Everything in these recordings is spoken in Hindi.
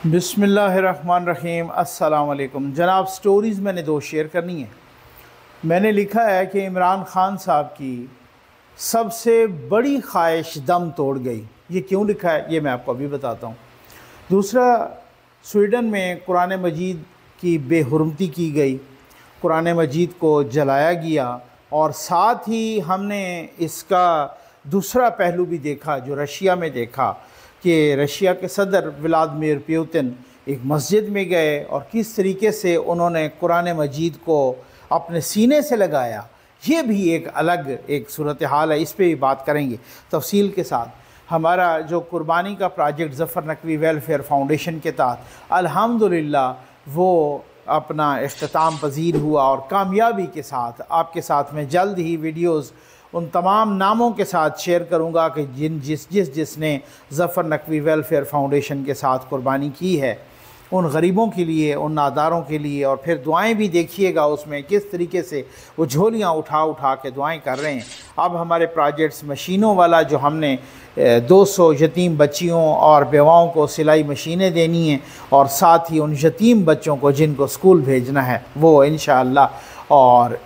बिस्मिल्लाहिर्रहमानिर्रहीम। अस्सलाम वालेकुम जनाब। स्टोरीज़ मैंने दो शेयर करनी है। मैंने लिखा है कि इमरान ख़ान साहब की सबसे बड़ी ख्वाहिश दम तोड़ गई। ये क्यों लिखा है ये मैं आपको अभी बताता हूँ। दूसरा, स्वीडन में कुरान मजीद की बेहुरमती की गई, कुरान मजीद को जलाया गया और साथ ही हमने इसका दूसरा पहलू भी देखा जो रशिया में देखा कि रशिया के सदर व्लादिमीर पुतिन एक मस्जिद में गए और किस तरीके से उन्होंने कुरान मजीद को अपने सीने से लगाया। ये भी एक अलग एक सूरत हाल है, इस पे भी बात करेंगे तफसील के साथ। हमारा जो कुर्बानी का project Zafar Naqvi welfare foundation के तहत अल्हम्दुलिल्लाह वो अपना इख्तिताम पजीर हुआ और कामयाबी के साथ आपके साथ में जल्द ही वीडियोज़ उन तमाम नामों के साथ शेयर करूंगा कि जिसने ज़फ़र नकवी वेलफेयर फाउंडेशन के साथ कुर्बानी की है, उन गरीबों के लिए, उन नादारों के लिए। और फिर दुआएं भी देखिएगा उसमें किस तरीके से वो झोलियां उठा उठा के दुआएं कर रहे हैं। अब हमारे प्रोजेक्ट्स मशीनों वाला जो हमने 200 यतीम बच्चियों और बेवाओं को सिलाई मशीनें देनी हैं और साथ ही उन यतीम बच्चों को जिनको स्कूल भेजना है वो इंशाअल्लाह। और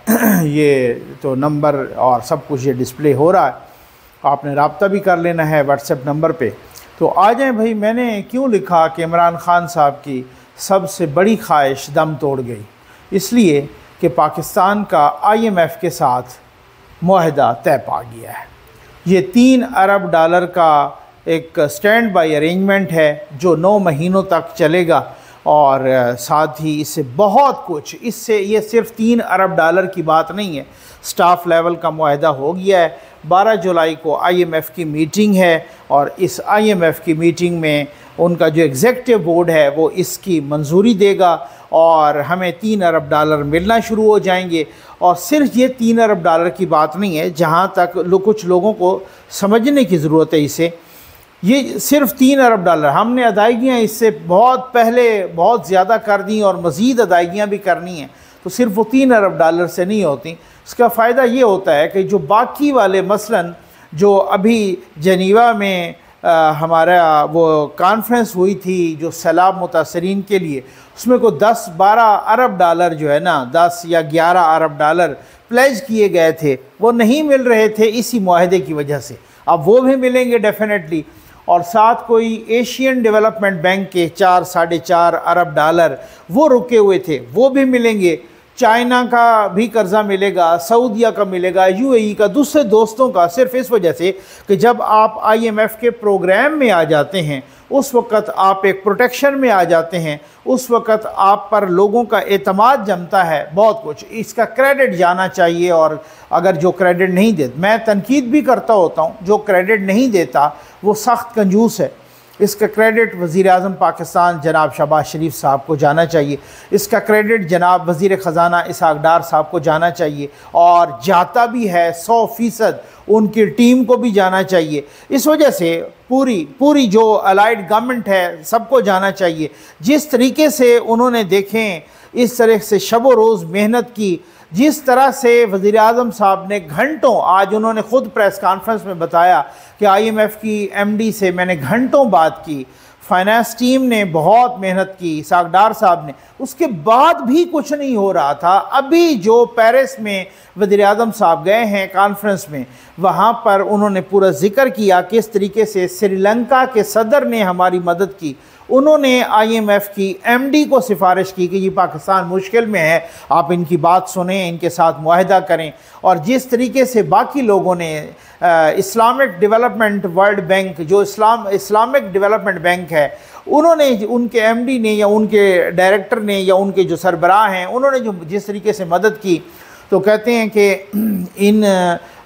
ये तो नंबर और सब कुछ ये डिस्प्ले हो रहा है, आपने रब्ता भी कर लेना है व्हाट्सएप नंबर पे। तो आ जाएँ भाई। मैंने क्यों लिखा कि इमरान ख़ान साहब की सबसे बड़ी ख्वाहिश दम तोड़ गई, इसलिए कि पाकिस्तान का IMF के साथ मुआहदा तय पा गया है। ये 3 अरब डॉलर का एक स्टैंड बाई अरेंजमेंट है जो 9 महीनों तक चलेगा और साथ ही इससे बहुत कुछ, इससे ये सिर्फ 3 अरब डॉलर की बात नहीं है, स्टाफ लेवल का मुआहदा हो गया है। 12 जुलाई को IMF की मीटिंग है और इस IMF की मीटिंग में उनका जो एग्जेक्टिव बोर्ड है वो इसकी मंजूरी देगा और हमें 3 अरब डॉलर मिलना शुरू हो जाएंगे। और सिर्फ ये 3 अरब डॉलर की बात नहीं है, जहाँ तक कुछ लोगों को समझने की ज़रूरत है इसे, ये सिर्फ 3 अरब डॉलर, हमने अदायगियाँ इससे बहुत पहले बहुत ज़्यादा कर दी और मज़ीद अदायगियाँ भी करनी हैं, तो सिर्फ वो 3 अरब डॉलर से नहीं होती। इसका फ़ायदा ये होता है कि जो बाकी वाले मसलन जो अभी जनीवा में हमारा वो कॉन्फ्रेंस हुई थी जो सैलाब मुतासरीन के लिए, उसमें को 10-12 अरब डॉलर जो है ना, 10 या 11 अरब डॉलर प्लेज किए गए थे, वो नहीं मिल रहे थे इसी मुआहदे की वजह से। अब वो भी मिलेंगे डेफिनेटली। और साथ कोई एशियन डेवलपमेंट बैंक के 4-4.5 अरब डॉलर वो रुके हुए थे, वो भी मिलेंगे। चाइना का भी कर्ज़ा मिलेगा, सऊदिया का मिलेगा, UAE का, दूसरे दोस्तों का, सिर्फ इस वजह से कि जब आप IMF के प्रोग्राम में आ जाते हैं उस वक़्त आप एक प्रोटेक्शन में आ जाते हैं, उस वक़्त आप पर लोगों का एतमाद जमता है। बहुत कुछ इसका क्रेडिट जाना चाहिए। और अगर जो क्रेडिट नहीं दे, मैं तनकीद भी करता होता हूँ, जो क्रेडिट नहीं देता वो सख्त कंजूस है। इसका क्रेडिट वज़ीर-ए-आज़म पाकिस्तान जनाब शहबाज शरीफ साहब को जाना चाहिए, इसका क्रेडिट जनाब वज़ीर ख़ज़ाना इसहाक़ डार साहब को जाना चाहिए और जाता भी है 100% उनकी टीम को भी जाना चाहिए। इस वजह से पूरी जो अलाइड गवर्नमेंट है सबको जाना चाहिए। जिस तरीके से उन्होंने देखें इस तरह से शब व रोज़ मेहनत की, जिस तरह से वज़ीर-ए-आज़म साहब ने घंटों, आज उन्होंने ख़ुद प्रेस कॉन्फ्रेंस में बताया कि IMF की MD से मैंने घंटों बात की, फाइनेंस टीम ने बहुत मेहनत की, इसहाक़ डार साहब ने, उसके बाद भी कुछ नहीं हो रहा था। अभी जो पेरिस में वज़ीर-ए-आज़म साहब गए हैं कॉन्फ्रेंस में, वहाँ पर उन्होंने पूरा जिक्र किया किस तरीके से श्रीलंका के सदर ने हमारी मदद की। उन्होंने IMF की MD को सिफारिश की कि ये पाकिस्तान मुश्किल में है, आप इनकी बात सुनें, इनके साथ मुआहदा करें। और जिस तरीके से बाकी लोगों ने इस्लामिक डेवलपमेंट वर्ल्ड बैंक, जो इस्लामिक डेवलपमेंट बैंक है, उन्होंने, उनके MD ने या उनके डायरेक्टर ने या उनके जो सरबराह हैं, उन्होंने जो जिस तरीके से मदद की, तो कहते हैं कि इन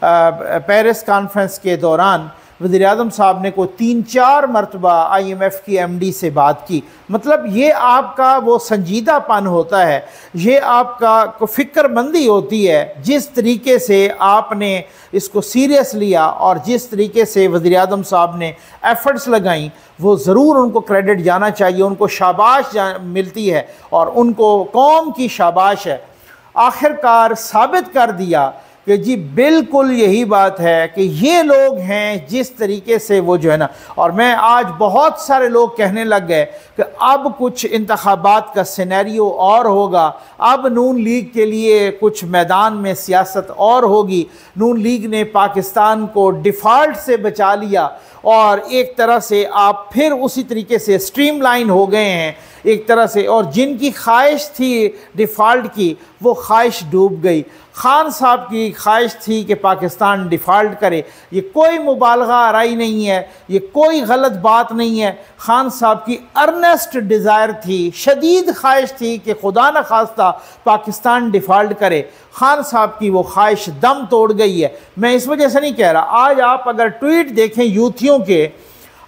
पेरिस कॉन्फ्रेंस के दौरान वज़ीर-ए-आज़म साहब ने को 3-4 मरतबा IMF की MD से बात की। मतलब ये आपका वो संजीदापन होता है, ये आपका को फ़िक्रमंदी होती है, जिस तरीके से आपने इसको सीरियस लिया और जिस तरीके से वज़ीर-ए-आज़म साहब ने एफ़र्ट्स लगाई, वो ज़रूर उनको क्रेडिट जाना चाहिए, उनको शाबाश मिलती है और उनको कौम की शाबाश है। आखिरकार साबित कर दिया कि जी बिल्कुल यही बात है कि ये लोग हैं जिस तरीके से वो जो है ना, और मैं आज बहुत सारे लोग कहने लग गए कि अब कुछ इंतखाबात का सिनेरियो और होगा, अब नून लीग के लिए कुछ मैदान में सियासत और होगी, नून लीग ने पाकिस्तान को डिफ़ॉल्ट से बचा लिया और एक तरह से आप फिर उसी तरीके से स्ट्रीमलाइन हो गए हैं एक तरह से, और जिनकी ख्वाहिश थी डिफ़ॉल्ट की वो ख्वाहिश डूब गई। खान साहब की ख्वाहिश थी कि पाकिस्तान डिफ़ॉल्ट करे, ये कोई मुबालगा आराई नहीं है, ये कोई गलत बात नहीं है। खान साहब की अर्नेस्ट डिज़ायर थी, शदीद ख्वाहिश थी कि खुदा न खास्ता पाकिस्तान डिफ़ॉल्ट करे। खान साहब की वो ख्वाहिश दम तोड़ गई है। मैं इस वजह से नहीं कह रहा, आज आप अगर ट्वीट देखें यूथियों के,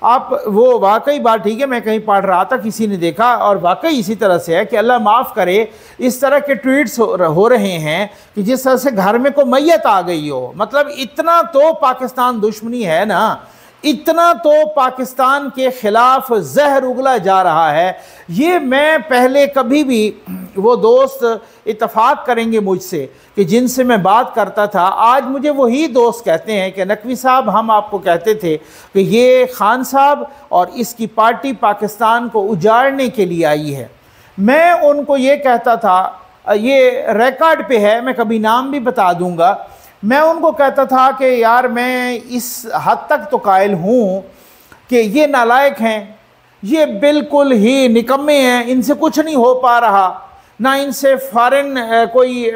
आप वो वाकई बात ठीक है, मैं कहीं पढ़ रहा था किसी ने देखा और वाकई इसी तरह से है कि अल्लाह माफ़ करे, इस तरह के ट्वीट्स हो रहे हैं कि जिस तरह से घर में कोई मैयत आ गई हो। मतलब इतना तो पाकिस्तान दुश्मनी है ना, इतना तो पाकिस्तान के ख़िलाफ़ जहर उगला जा रहा है। ये मैं पहले कभी भी, वो दोस्त इत्तफाक करेंगे मुझसे कि जिनसे मैं बात करता था, आज मुझे वही दोस्त कहते हैं कि नकवी साहब हम आपको कहते थे कि ये खान साहब और इसकी पार्टी पाकिस्तान को उजाड़ने के लिए आई है। मैं उनको ये कहता था, ये रिकॉर्ड पे है, मैं कभी नाम भी बता दूंगा, मैं उनको कहता था कि यार मैं इस हद तक तो कायल हूँ कि ये नालायक हैं, ये बिल्कुल ही निकम्मे हैं, इनसे कुछ नहीं हो पा रहा, ना इनसे फॉरेन कोई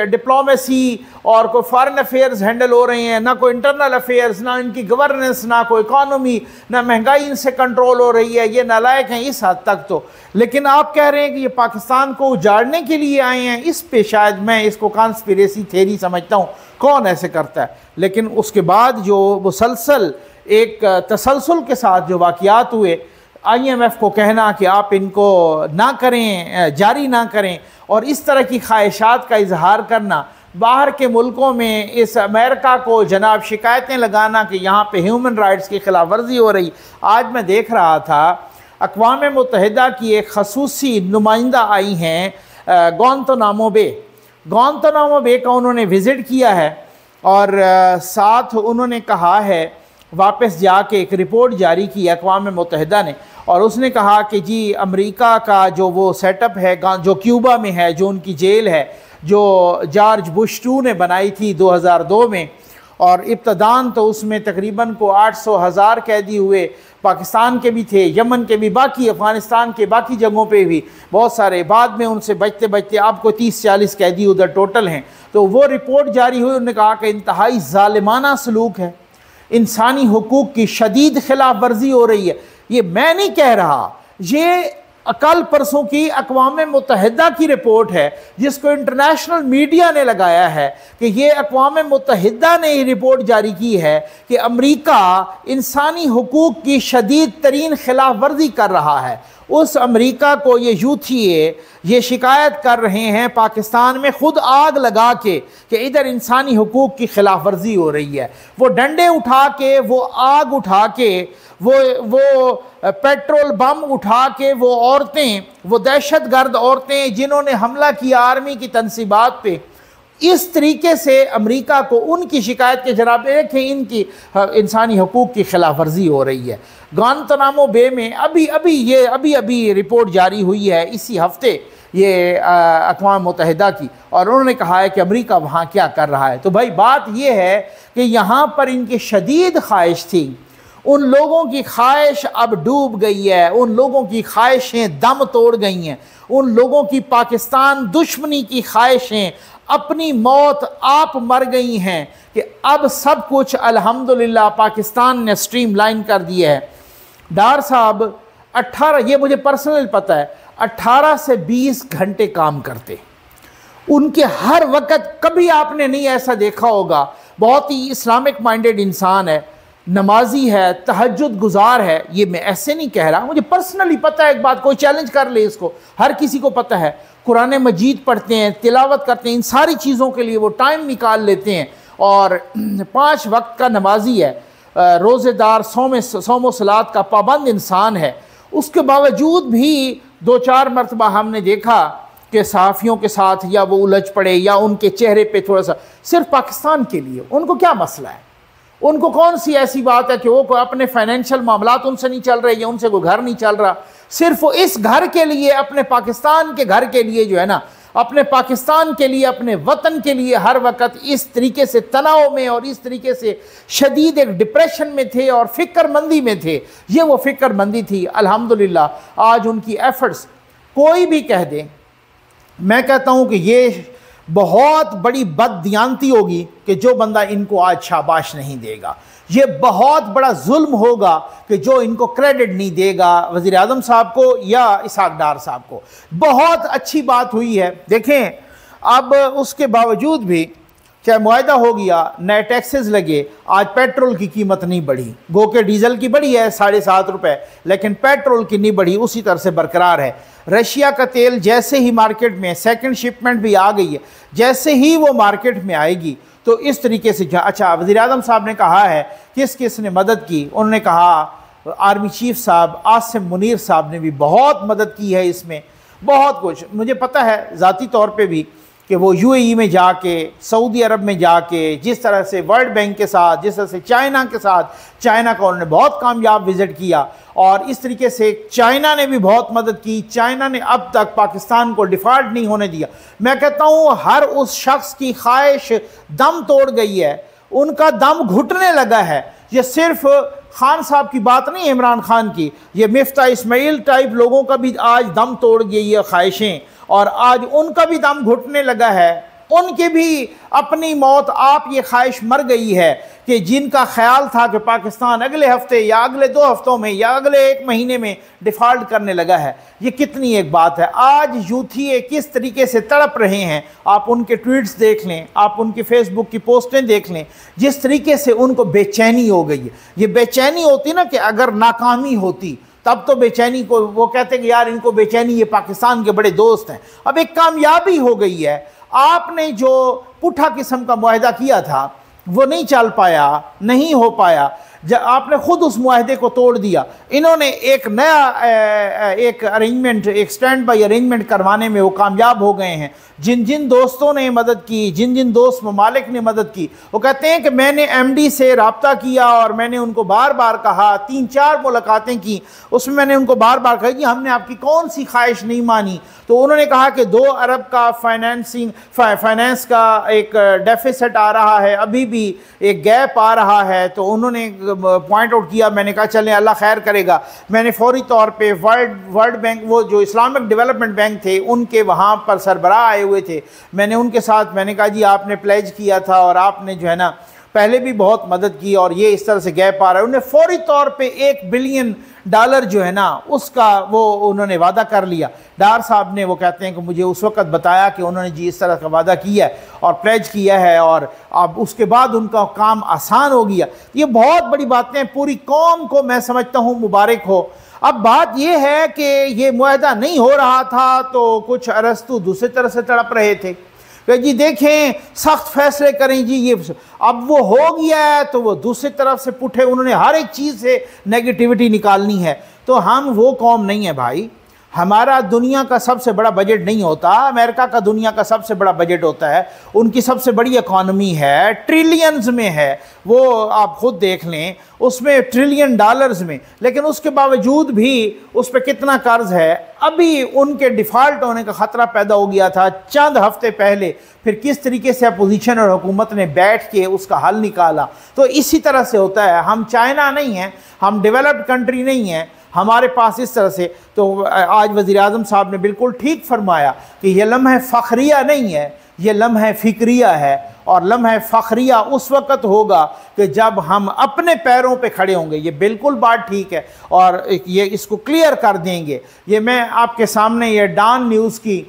डिप्लोमेसी और कोई फॉरेन अफेयर्स हैंडल हो रहे हैं, ना कोई इंटरनल अफेयर्स, ना इनकी गवर्नेंस, ना कोई इकॉनमी, ना महंगाई इनसे कंट्रोल हो रही है, ये नालायक हैं इस हद तक तो। लेकिन आप कह रहे हैं कि ये पाकिस्तान को उजाड़ने के लिए आए हैं, इस पे शायद मैं इसको कॉन्स्पिरेसी थ्योरी समझता हूँ, कौन ऐसे करता है। लेकिन उसके बाद जो मुसलसल एक तसलसल के साथ जो वाक़यात हुए, IMF को कहना कि आप इनको ना करें, जारी ना करें, और इस तरह की ख्वाहिशात का इजहार करना, बाहर के मुल्कों में इस अमेरिका को जनाब शिकायतें लगाना कि यहाँ पे ह्यूमन राइट्स की खिलाफ वर्जी हो रही। आज मैं देख रहा था अक़वाम मुत्तहिदा की एक खसूसी नुमाइंदा आई हैं गुआंतानामो बे, गुआंतानामो बे का उन्होंने विज़िट किया है और साथ उन्होंने कहा है, वापस जाके एक रिपोर्ट जारी की अक़वाम मुत्तहिदा ने, और उसने कहा कि जी अमेरिका का जो वो सेटअप है जो क्यूबा में है, जो उनकी जेल है, जो जॉर्ज बुश 2 ने बनाई थी 2002 में, और इब्तदान तो उसमें तकरीबन को 800,000 कैदी हुए, पाकिस्तान के भी थे, यमन के भी, बाकी अफ़गानिस्तान के बाकी जगहों पे भी बहुत सारे, बाद में उनसे बचते बचते आपको 30-40 कैदी उधर टोटल हैं। तो वो रिपोर्ट जारी हुई, उन्होंने कहा कि इंतहाई ज़ालिमाना सलूक है, इंसानी हुकूक की शदीद खिलाफ वर्जी हो रही है। ये मैं नहीं कह रहा, ये कल परसों की अक़वाम मुत्तहिदा की रिपोर्ट है जिसको इंटरनेशनल मीडिया ने लगाया है कि ये अक़वाम मुत्तहिदा ने ये रिपोर्ट जारी की है कि अमेरिका इंसानी हुकूक की शदीद तरीन खिलाफ वर्जी कर रहा है। उस अमेरिका को ये यूथिए ये शिकायत कर रहे हैं पाकिस्तान में खुद आग लगा के कि इधर इंसानी हुकूक की खिलाफ वर्जी हो रही है। वो डंडे उठा के, वो आग उठा के, वो पेट्रोल बम उठा के, वो औरतें, वो दहशतगर्द औरतें जिन्होंने हमला किया आर्मी की तनसीबात पे, इस तरीके से अमेरिका को उनकी शिकायत के जनाब देखें इनकी इंसानी हुकूक की खिलाफ वर्जी हो रही है। गुआंतानामो बे में अभी रिपोर्ट जारी हुई है इसी हफ्ते, ये अक़वाम मुत्तहिदा की, और उन्होंने कहा है कि अमेरिका वहाँ क्या कर रहा है। तो भाई बात ये है कि यहाँ पर इनकी शदीद ख्वाहिश थी, उन लोगों की ख्वाहिश अब डूब गई है, उन लोगों की ख्वाहिशें दम तोड़ गई हैं, उन लोगों की पाकिस्तान दुश्मनी की ख्वाहिशें अपनी मौत आप मर गई हैं कि अब सब कुछ अल्हम्दुलिल्लाह पाकिस्तान ने स्ट्रीमलाइन कर दिया है। डार साहब 18, ये मुझे पर्सनल पता है, 18 से 20 घंटे काम करते, उनके हर वक्त, कभी आपने नहीं ऐसा देखा होगा, बहुत ही इस्लामिक माइंडेड इंसान है, नमाजी है, तहज्जुद गुजार है। ये मैं ऐसे नहीं कह रहा, मुझे पर्सनली पता है। एक बात कोई चैलेंज कर ले इसको, हर किसी को पता है। कुरान मजीद पढ़ते हैं, तिलावत करते हैं, इन सारी चीज़ों के लिए वो टाइम निकाल लेते हैं, और 5 वक्त का नमाजी है, रोज़ेदार, सौम सलात का पाबंद इंसान है। उसके बावजूद भी 2-4 मरतबा हमने देखा कि सहाफ़ियों के साथ या वो उलझ पड़े या उनके चेहरे पे थोड़ा सा, सिर्फ पाकिस्तान के लिए उनको क्या मसला है? उनको कौन सी ऐसी बात है कि वो अपने फाइनेंशियल मामलात उनसे नहीं चल रहे या उनसे कोई घर नहीं चल रहा, सिर्फ वो इस घर के लिए, अपने पाकिस्तान के घर के लिए जो है ना, अपने पाकिस्तान के लिए, अपने वतन के लिए हर वक्त इस तरीके से तनाव में और इस तरीके से शदीद एक डिप्रेशन में थे और फ़िक्रमंदी में थे। ये वो फ़िक्रमंदी थी। अल्हम्दुलिल्लाह आज उनकी एफ़र्ट्स, कोई भी कह दे, मैं कहता हूँ कि ये बहुत बड़ी बददियानती होगी कि जो बंदा इनको आज शाबाश नहीं देगा। ये बहुत बड़ा जुल्म होगा कि जो इनको क्रेडिट नहीं देगा वज़ीर आज़म साहब को या इसहाक डार साहब को। बहुत अच्छी बात हुई है। देखें, अब उसके बावजूद भी चाहे मुआहदा हो गया, नए टैक्सेस लगे, आज पेट्रोल की कीमत नहीं बढ़ी। गो के डीज़ल की बढ़ी है 7.5 रुपये, लेकिन पेट्रोल की नहीं बढ़ी, उसी तरह से बरकरार है। रशिया का तेल जैसे ही मार्केट में सेकंड शिपमेंट भी आ गई है, जैसे ही वो मार्केट में आएगी तो इस तरीके से। अच्छा, वज़ीर आज़म साहब ने कहा है किस किस ने मदद की, उन्होंने कहा आर्मी चीफ साहब आसिम मुनीर साहब ने भी बहुत मदद की है इसमें, बहुत कुछ। मुझे पता है ज़ाती तौर पे भी कि वो यूएई में जाके, सऊदी अरब में जाके, जिस तरह से वर्ल्ड बैंक के साथ, जिस तरह से चाइना के साथ, चाइना का उन्होंने बहुत कामयाब विज़िट किया और इस तरीके से चाइना ने भी बहुत मदद की। चाइना ने अब तक पाकिस्तान को डिफ़ॉल्ट नहीं होने दिया। मैं कहता हूँ हर उस शख्स की ख्वाहिश दम तोड़ गई है, उनका दम घुटने लगा है। ये सिर्फ खान साहब की बात नहीं है, इमरान खान की, ये मिफ्ता इस्माइल टाइप लोगों का भी आज दम तोड़ गई है ख्वाहिशें, और आज उनका भी दम घुटने लगा है। उनके भी अपनी मौत आप ये ख्वाहिश मर गई है कि जिनका ख्याल था कि पाकिस्तान अगले हफ्ते या अगले 2 हफ्तों में या अगले 1 महीने में डिफ़ॉल्ट करने लगा है। ये कितनी एक बात है। आज यूथी किस तरीके से तड़प रहे हैं, आप उनके ट्वीट्स देख लें, आप उनकी फेसबुक की पोस्टें देख लें, जिस तरीके से उनको बेचैनी हो गई है। ये बेचैनी होती ना कि अगर नाकामी होती तब तो बेचैनी को वो कहते कि यार इनको बेचैनी, ये पाकिस्तान के बड़े दोस्त हैं। अब एक कामयाबी हो गई है, आपने जो पुठा किस्म का मुआहदा किया था वो नहीं चल पाया, नहीं हो पाया, जब आपने खुद उस मुआहदे को तोड़ दिया। इन्होंने एक नया एक अरेंजमेंट, एक स्टैंड बाई अरेंजमेंट करवाने में वो कामयाब हो गए हैं। जिन जिन दोस्तों ने मदद की, जिन जिन दोस्त ममालिक ने मदद की, वो कहते हैं कि मैंने एमडी से रब्ता किया और मैंने उनको बार बार कहा, 3-4 मुलाकातें की, उसमें मैंने उनको बार बार कहा कि हमने आपकी कौन सी ख्वाहिश नहीं मानी। तो उन्होंने कहा कि 2 अरब का फाइनेंस का एक डेफिसिट आ रहा है, अभी भी एक गैप आ रहा है। तो उन्होंने पॉइंट आउट किया, मैंने कहा चलें अल्लाह खैर करेगा। मैंने फौरी तौर पे वर्ल्ड बैंक, वो जो इस्लामिक डेवलपमेंट बैंक थे उनके वहाँ पर सरबराह आए हुए थे, मैंने उनके साथ मैंने कहा जी आपने प्लेज किया था और आपने जो है ना पहले भी बहुत मदद की और ये इस तरह से गैप आ रहा है। उन्होंने फौरी तौर पे $1 बिलियन जो है ना उसका वो उन्होंने वादा कर लिया। डार साहब ने, वो कहते हैं कि मुझे उस वक्त बताया कि उन्होंने जी इस तरह का वादा किया है और प्लेज किया है और अब उसके बाद उनका काम आसान हो गया। ये बहुत बड़ी बातें, पूरी कौम को मैं समझता हूँ मुबारक हो। अब बात यह है कि ये मुआहदा नहीं हो रहा था तो कुछ अरस्तु दूसरी तरह से तड़प रहे थे कि जी देखें सख्त फैसले करें जी ये। अब वो हो गया है तो वो दूसरी तरफ से पुठे, उन्होंने हर एक चीज़ से नेगेटिविटी निकालनी है। तो हम वो कौम नहीं है भाई। हमारा दुनिया का सबसे बड़ा बजट नहीं होता, अमेरिका का दुनिया का सबसे बड़ा बजट होता है, उनकी सबसे बड़ी इकॉनमी है, ट्रिलियंस में है, वो आप खुद देख लें, उसमें $1 ट्रिलियन में, लेकिन उसके बावजूद भी उस पर कितना कर्ज है। अभी उनके डिफ़ॉल्ट होने का ख़तरा पैदा हो गया था चंद हफ्ते पहले, फिर किस तरीके से अपोजिशन और हुकूमत ने बैठ के उसका हल निकाला। तो इसी तरह से होता है। हम चाइना नहीं हैं, हम डेवलप्ड कंट्री नहीं हैं, हमारे पास इस तरह से। तो आज वज़ीर आज़म साहब ने बिल्कुल ठीक फरमाया कि यह लम्हा फ़ख्रिया नहीं है, ये लम्हा फ़िक्रिया है। और लम्हा फ़ख्रिया उस वक़्त होगा कि जब हम अपने पैरों पे खड़े होंगे। ये बिल्कुल बात ठीक है और ये इसको क्लियर कर देंगे। ये मैं आपके सामने, ये डॉन न्यूज़ की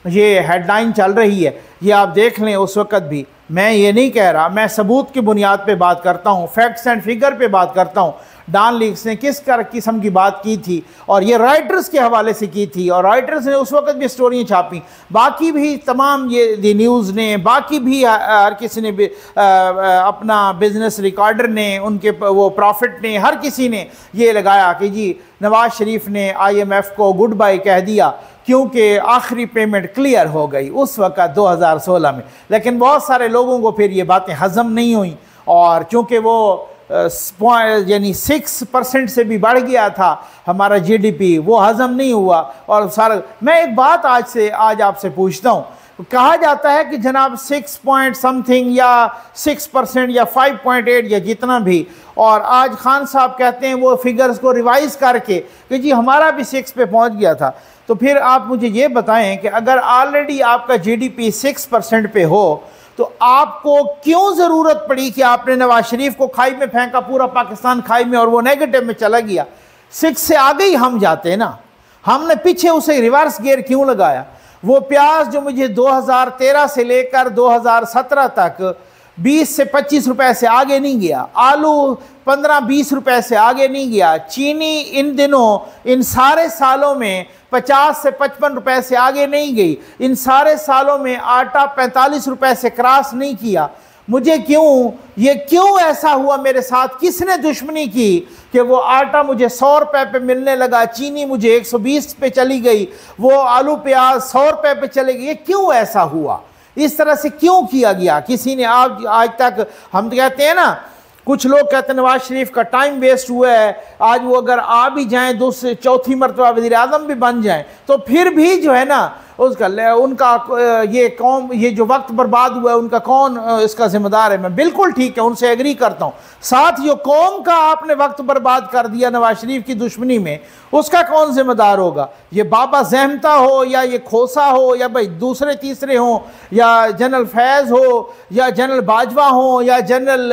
ये हेडलाइन चल रही है, ये आप देख लें। उस वक़्त भी मैं ये नहीं कह रहा, मैं सबूत की बुनियाद पे बात करता हूँ, फैक्ट्स एंड फिगर पे बात करता हूँ। डॉन लीग्स ने किस किस्म की बात की थी और ये राइटर्स के हवाले से की थी और राइटर्स ने उस वक्त भी स्टोरियाँ छापी, बाकी भी तमाम ये दी न्यूज़ ने, बाकी भी हर किसी ने भी, अपना बिजनेस रिकॉर्डर ने, उनके वो प्रॉफिट ने, हर किसी ने ये लगाया कि जी नवाज़ शरीफ ने IMF को गुड बाय कह दिया क्योंकि आखिरी पेमेंट क्लियर हो गई उस वक़्त 2016 में। लेकिन बहुत सारे लोगों को फिर ये बातें हज़म नहीं हुई, और चूँकि वो यानी 6% से भी बढ़ गया था हमारा GDP, वो हज़म नहीं हुआ। और सारा मैं एक बात आज आपसे पूछता हूँ, कहा जाता है कि जनाब 6 पॉइंट समथिंग या 6% या 5.8 या जितना भी, और आज खान साहब कहते हैं वो फिगर्स को रिवाइज करके कि जी हमारा भी 6 पे पहुंच गया था। तो फिर आप मुझे ये बताएं कि अगर ऑलरेडी आपका GDP 6% पे हो तो आपको क्यों ज़रूरत पड़ी कि आपने नवाज शरीफ को खाई में फेंका, पूरा पाकिस्तान खाई में, और वो नेगेटिव में चला गया। 6 से आगे ही हम जाते हैं ना, हमने पीछे उसे रिवर्स गियर क्यों लगाया? वो प्याज जो मुझे 2013 से लेकर 2017 तक 20 से 25 रुपए से आगे नहीं गया, आलू 15-20 रुपए से आगे नहीं गया, चीनी इन दिनों इन सारे सालों में 50 से 55 रुपए से आगे नहीं गई, इन सारे सालों में आटा 45 रुपए से क्रॉस नहीं किया। मुझे क्यों ऐसा हुआ मेरे साथ? किसने दुश्मनी की कि वो आटा मुझे 100 रुपए पे मिलने लगा, चीनी मुझे 120 पे चली गई, वो आलू प्याज 100 रुपए पे चले गए? ये क्यों ऐसा हुआ? इस तरह से क्यों किया गया? किसी ने आज तक, हम तो कहते हैं ना, कुछ लोग कहते हैं नवाज शरीफ का टाइम वेस्ट हुआ है, आज वो अगर आ भी जाएं, दूसरी चौथी मरतबा वज़ीर आज़म भी बन जाएं, तो फिर भी जो है ना उनका ये जो वक्त बर्बाद हुआ है उनका कौन इसका जिम्मेदार है? मैं बिल्कुल ठीक है, उनसे एग्री करता हूँ। साथ जो कौम का आपने वक्त बर्बाद कर दिया नवाज शरीफ की दुश्मनी में, उसका कौन जिम्मेदार होगा? ये बाबा ज़हमता हो या ये खोसा हो या भाई दूसरे तीसरे हों, या जनरल फैज़ हो या जनरल बाजवा हो या जनरल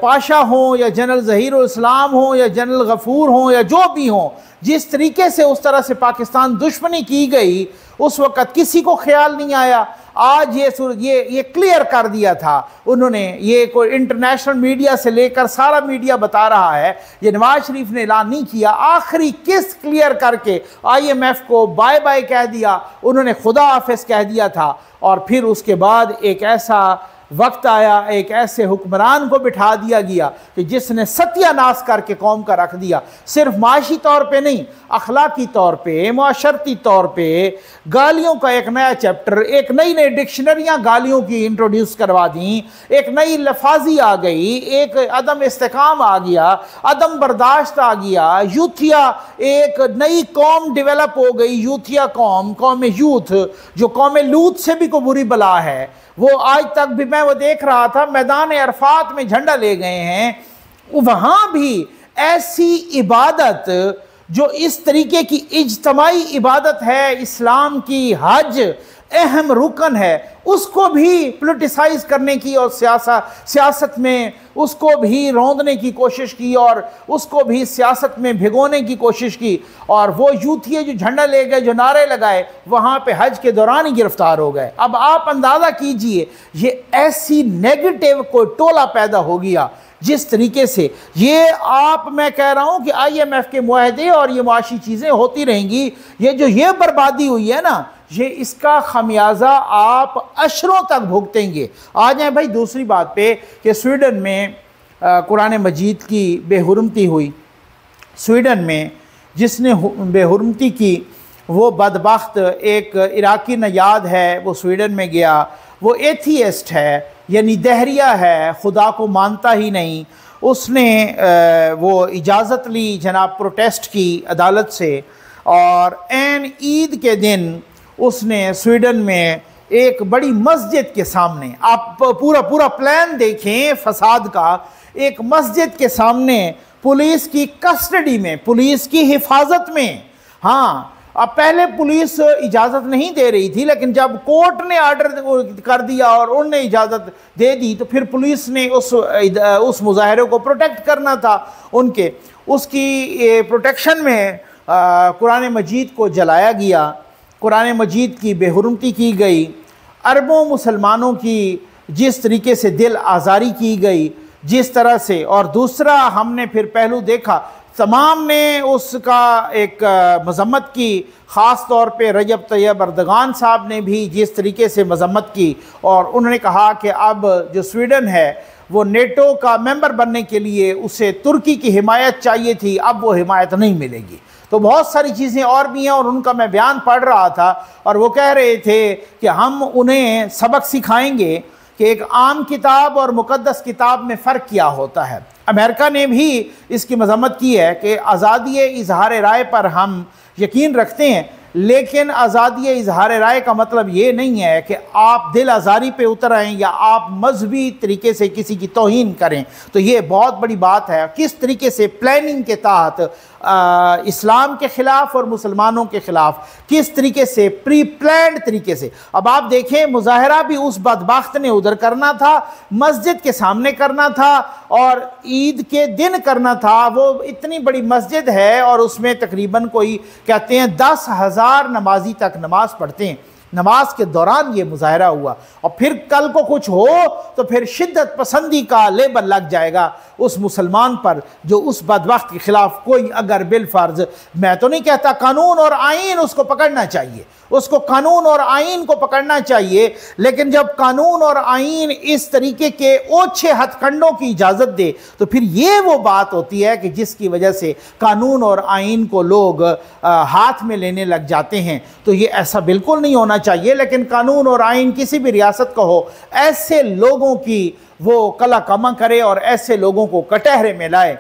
पाशा हो या जनरल ज़हीरुल इस्लाम हो या जनरल गफूर हो या जो भी हो, जिस तरीके से उस तरह से पाकिस्तान दुश्मनी की गई उस वक़्त किसी को ख्याल नहीं आया। आज ये क्लियर कर दिया था उन्होंने, ये कोई इंटरनेशनल मीडिया से लेकर सारा मीडिया बता रहा है, ये नवाज शरीफ ने ऐलान नहीं किया, आखिरी किस्त क्लियर करके IMF को बाय बाय कह दिया, उन्होंने खुदा हाफिज़ कह दिया था। और फिर उसके बाद एक ऐसा वक्त आया, एक ऐसे हुक्मरान को बिठा दिया गया कि जिसने सत्यानाश करके कौम का रख दिया, सिर्फ माशी तौर पे नहीं, अखलाकी तौर पे, मुआशरती तौर पे। गालियों का एक नया चैप्टर, एक नई डिक्शनरियाँ गालियों की इंट्रोड्यूस करवा दी, एक नई लफाजी आ गई, एक अदम इस्तेकाम आ गया, अदम बर्दाश्त आ गया, यूथिया, एक नई कौम डेवलप हो गई, यूथिया कौम यूथ, जो कौम लूत से भी को बुरी बला है। वो आज तक भी, मैं वो देख रहा था, मैदान अरफात में झंडा ले गए हैं, वहाँ भी ऐसी इबादत जो इस तरीके की इज्तमाई इबादत है इस्लाम की, हज अहम रुकन है, उसको भी पोलिटिसाइज करने की और सियासत में उसको भी रौंदने की कोशिश की और उसको भी सियासत में भिगोने की कोशिश की। और वो यूथिये जो झंडा ले गए, जो नारे लगाए, वहाँ पे हज के दौरान ही गिरफ्तार हो गए। अब आप अंदाज़ा कीजिए, ये ऐसी नेगेटिव कोई टोला पैदा हो गया जिस तरीके से ये मैं कह रहा हूँ कि IMF के मुआहदे और ये मुआशी चीज़ें होती रहेंगी, ये बर्बादी हुई है ना, ये इसका खमियाजा आप अशरों तक भुगतेंगे। आ जाए भाई दूसरी बात पे कि स्वीडन में कुरान मजीद की बेहुरमती हुई। स्वीडन में जिसने बेहुरमती की वो बदबख्त एक इराकी नयाद है, वो स्वीडन में गया, वो एथियस्ट है, यानी दहरिया है, खुदा को मानता ही नहीं। उसने वो इजाज़त ली जनाब प्रोटेस्ट की अदालत से, और ऐन ईद के दिन उसने स्वीडन में एक बड़ी मस्जिद के सामने, आप पूरा प्लान देखें फसाद का, एक मस्जिद के सामने पुलिस की कस्टडी में, पुलिस की हिफाजत में, हाँ, अब पहले पुलिस इजाज़त नहीं दे रही थी, लेकिन जब कोर्ट ने आर्डर कर दिया और उन्होंने इजाज़त दे दी तो फिर पुलिस ने उस मुजाहरे को प्रोटेक्ट करना था उनके, उसकी प्रोटेक्शन में कुरान मजीद को जलाया गया, कुरान मजीद की बेहुरमती की गई, अरबों मुसलमानों की जिस तरीके से दिल आज़ारी की गई, जिस तरह से। और दूसरा हमने फिर पहलू देखा, तमाम ने उसका एक मज़म्मत की, ख़ास तौर पे रजब तैयब अर्दगान साहब ने भी जिस तरीके से मज़म्मत की, और उन्होंने कहा कि अब जो स्वीडन है वो नेटो का मेंबर बनने के लिए उसे तुर्की की हिमायत चाहिए थी, अब वो हिमायत नहीं मिलेगी। तो बहुत सारी चीज़ें और भी हैं और उनका मैं बयान पढ़ रहा था और वो कह रहे थे कि हम उन्हें सबक सिखाएंगे कि एक आम किताब और मुक़द्दस किताब में फ़र्क क्या होता है। अमेरिका ने भी इसकी मज़म्मत की है कि आज़ादी इज़हार राय पर हम यकीन रखते हैं, लेकिन आज़ादी इज़हार राय का मतलब ये नहीं है कि आप दिल आज़ारी पे उतर आएँ या आप मजहबी तरीके से किसी की तौहीन करें। तो ये बहुत बड़ी बात है किस तरीके से प्लानिंग के तहत इस्लाम के ख़िलाफ़ और मुसलमानों के ख़िलाफ़ किस तरीके से प्री प्लान्ड तरीके से। अब आप देखें, मुजाहरा भी उस बदबख्त ने उधर करना था, मस्जिद के सामने करना था और ईद के दिन करना था। वो इतनी बड़ी मस्जिद है और उसमें तकरीबन कोई कहते हैं 10,000 नमाजी तक नमाज पढ़ते हैं। नमाज के दौरान ये मुजाहरा हुआ और फिर कल को कुछ हो तो फिर शिद्दत पसंदी का लेबल लग जाएगा उस मुसलमान पर जो उस बदबख्त के खिलाफ कोई अगर बिलफर्ज, मैं तो नहीं कहता कानून और आइन उसको पकड़ना चाहिए, उसको कानून और आइन को पकड़ना चाहिए, लेकिन जब कानून और आइन इस तरीके के ओछे हथकंडों की इजाज़त दे तो फिर ये वो बात होती है कि जिसकी वजह से कानून और आइन को लोग हाथ में लेने लग जाते हैं। तो ये ऐसा बिल्कुल नहीं होना चाहिए, लेकिन कानून और आइन किसी भी रियासत का हो, ऐसे लोगों की वो कला कमा करे और ऐसे लोगों को कटहरे में लाए।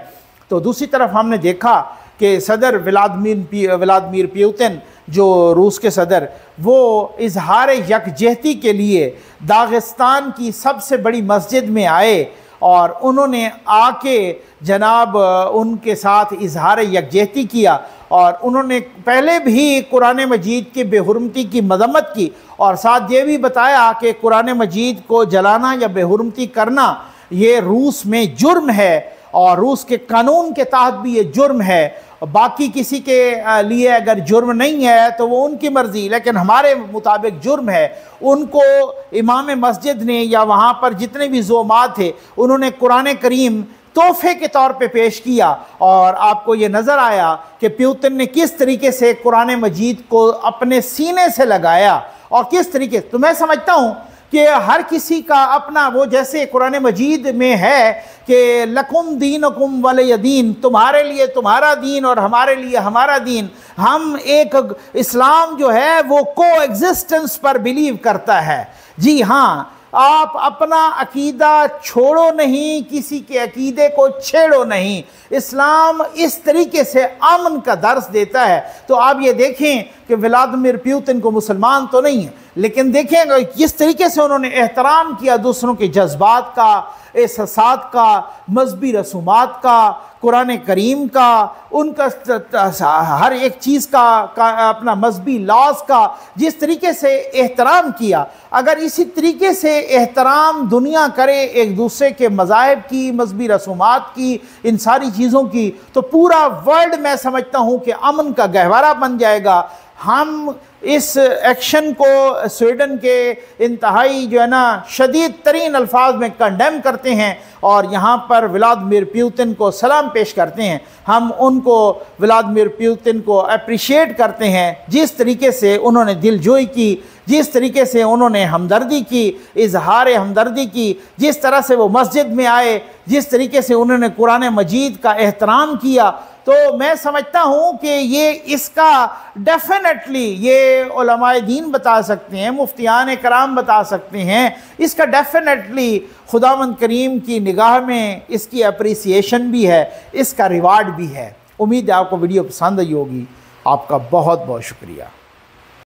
तो दूसरी तरफ हमने देखा कि सदर व्लादिमीर पुतिन जो रूस के सदर, वो इजहार यकजहती के लिए दागिस्तान की सबसे बड़ी मस्जिद में आए और उन्होंने आके जनाब उनके साथ इजहार यकजहती किया और उन्होंने पहले भी कुरान मजीद की बेहुरमती की मजम्मत की और साथ ये भी बताया कि कुरान मजीद को जलाना या बेहुरमती करना ये रूस में जुर्म है और रूस के कानून के तहत भी ये जुर्म है। बाकी किसी के लिए अगर जुर्म नहीं है तो वो उनकी मर्ज़ी, लेकिन हमारे मुताबिक जुर्म है। उनको इमाम मस्जिद ने या वहाँ पर जितने भी ज़ोमात थे उन्होंने कुरान करीम तोहफे के तौर पे पेश किया और आपको ये नज़र आया कि पुतिन ने किस तरीके से कुरान मजीद को अपने सीने से लगाया और किस तरीके। तो मैं समझता हूँ कि हर किसी का अपना, वो जैसे कुरान मजीद में है कि लकुम दीनुकुम वलिय दीन, तुम्हारे लिए तुम्हारा दीन और हमारे लिए हमारा दीन। हम एक इस्लाम जो है वो को एग्जिस्टेंस पर बिलीव करता है। जी हाँ, आप अपना अकीदा छोड़ो नहीं, किसी के अकीदे को छेड़ो नहीं। इस्लाम इस तरीके से अमन का दर्स देता है। तो आप ये देखें कि व्लादिमीर पुतिन को मुसलमान तो नहीं है, लेकिन देखें किस तरीके से उन्होंने एहतराम किया दूसरों के जज्बात का, एहसासात का, मजहबी रसूमात का, कुरान करीम का, उनका हर एक चीज़ का अपना मजहबी लॉज का जिस तरीके से एहतराम किया। अगर इसी तरीके से एहतराम दुनिया करे एक दूसरे के मज़ाहिब की, मजहबी रसूमात की, इन सारी चीज़ों की, तो पूरा वर्ल्ड मैं समझता हूँ कि अमन का गहवारा बन जाएगा। हम इस एक्शन को स्वीडन के इंतहाई जो है ना शदीद तरीन अल्फाज में कंडेम करते हैं और यहाँ पर व्लादिमीर पुतिन को सलाम पेश करते हैं। हम उनको व्लादिमीर पुतिन को अप्रिशिएट करते हैं जिस तरीके से उन्होंने दिलजोई की, जिस तरीके से उन्होंने हमदर्दी की, इजहार हमदर्दी की, जिस तरह से वो मस्जिद में आए, जिस तरीके से उन्होंने कुरान मजीद का एहतराम किया। तो मैं समझता हूँ कि ये इसका डेफिनेटली ये उलमाए दीन बता सकते हैं, मुफ्तियान कराम बता सकते हैं, इसका डेफिनेटली खुदावंद करीम की निगाह में इसकी अप्रिसिएशन भी है, इसका रिवार्ड भी है। उम्मीद है आपको वीडियो पसंद आई होगी। आपका बहुत बहुत शुक्रिया।